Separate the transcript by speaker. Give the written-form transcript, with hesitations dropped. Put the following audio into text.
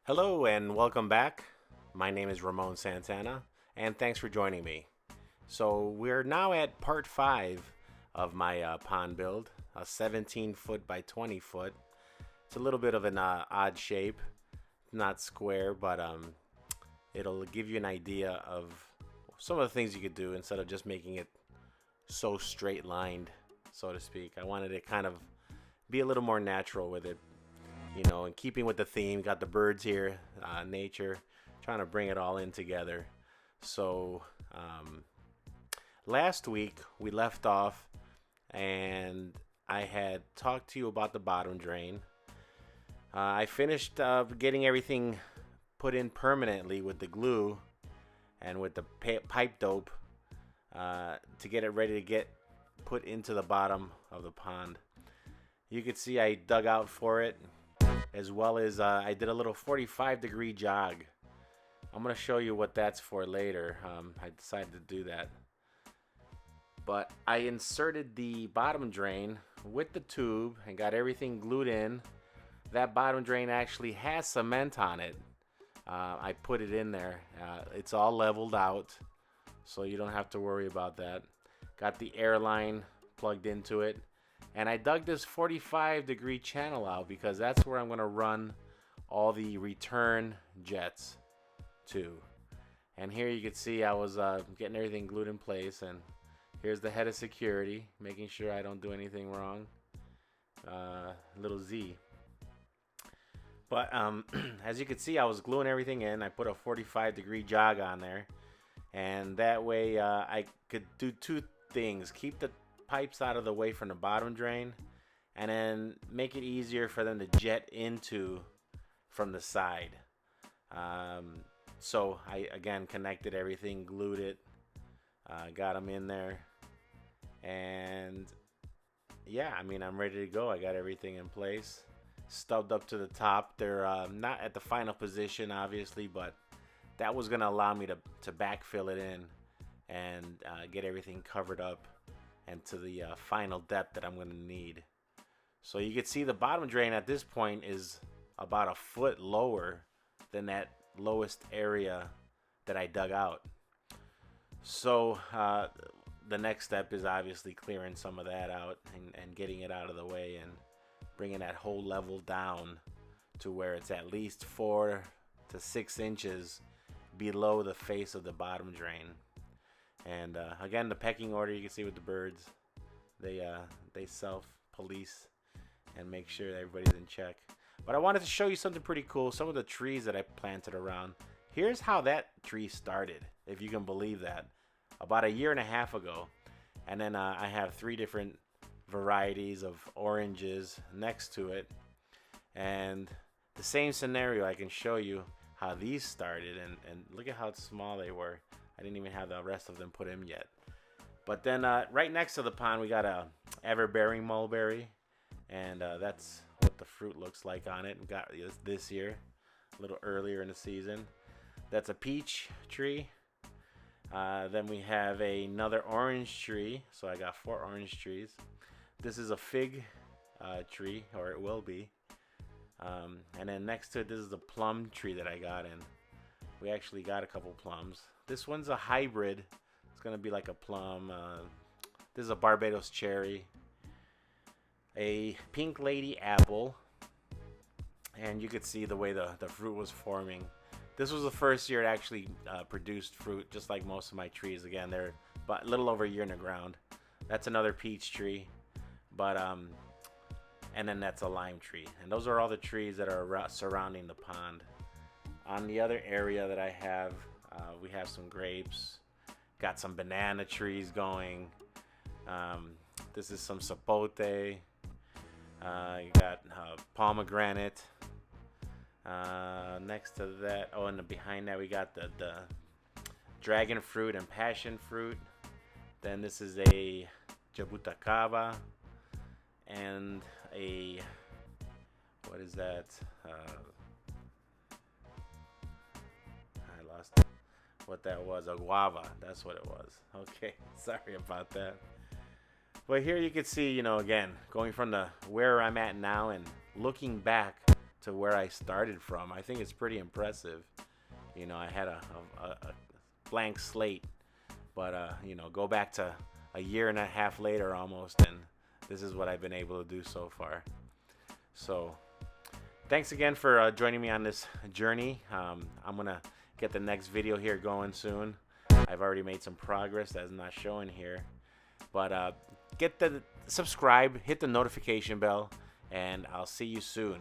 Speaker 1: Hello and welcome back. My name is Ramon Santana, and thanks for joining me. So, we're now at part 5 of my pond build, a 17 foot by 20 foot. It's a little bit of an odd shape, not square, but it'll give you an idea of some of the things you could do instead of just making it so straight lined, so to speak. I wanted to kind of be a little more natural with it, in keeping with the theme. Got the birds here, nature, trying to bring it all in together. So, last week we left off, and I had talked to you about the bottom drain. I finished getting everything put in permanently with the glue and with the pipe dope to get it ready to get put into the bottom of the pond. You can see I dug out for it, as well as I did a little 45-degree jog. I'm going to show you what that's for later. I decided to do that. But I inserted the bottom drain with the tube and got everything glued in. That bottom drain actually has cement on it. I put it in there. It's all leveled out, so you don't have to worry about that. Got the air line plugged into it. And I dug this 45-degree channel out because that's where I'm going to run all the return jets to. And here you can see I was getting everything glued in place. And here's the head of security, making sure I don't do anything wrong. Little Z. But as you can see, I was gluing everything in. I put a 45-degree jog on there. And that way I could do two things. Keep the pipes out of the way from the bottom drain, and then make it easier for them to jet into from the side. So I again connected everything, glued it, got them in there, and yeah, I'm ready to go. I got everything in place, stubbed up to the top. They're not at the final position, obviously, but that was gonna allow me to backfill it in and get everything covered up and to the final depth that I'm going to need. So you can see the bottom drain at this point is about a foot lower than that lowest area that I dug out. So the next step is obviously clearing some of that out and getting it out of the way and bringing that whole level down to where it's at least 4 to 6 inches below the face of the bottom drain. And again, the pecking order you can see with the birds, they self-police and make sure that everybody's in check. But I wanted to show you something pretty cool, some of the trees that I planted around. Here's how that tree started, if you can believe that, about a year and a half ago. And then I have 3 different varieties of oranges next to it. And the same scenario, I can show you how these started, and look at how small they were. I didn't even have the rest of them put in yet. But then right next to the pond, we got a ever-bearing mulberry. And that's what the fruit looks like on it. We got this year, a little earlier in the season. That's a peach tree. Then we have another orange tree. So I got 4 orange trees. This is a fig tree, or it will be. And then next to it, this is the plum tree that I got in. We actually got a couple plums. This one's a hybrid. It's going to be like a plum. This is a Barbados cherry. A pink lady apple. And you could see the way the fruit was forming. This was the first year it actually produced fruit, just like most of my trees. Again, they're about a little over a year in the ground. That's another peach tree. But, and then that's a lime tree. And those are all the trees that are surrounding the pond. On the other area that I have, we have some grapes, got some banana trees going. This is some sapote. You got pomegranate. Next to that, and behind that we got the dragon fruit and passion fruit. Then this is a jabuticaba and what is that? I lost what that was. A guava. That's what it was. Okay, sorry about that. But here you can see, again, going from where I'm at now and looking back to where I started from. I think it's pretty impressive. You know, I had a blank slate, but you know, go back to a year and a half later almost, and this is what I've been able to do so far. So thanks again for joining me on this journey. I'm gonna get the next video here going soon. I've already made some progress that's not showing here, but get the subscribe, hit the notification bell, and I'll see you soon.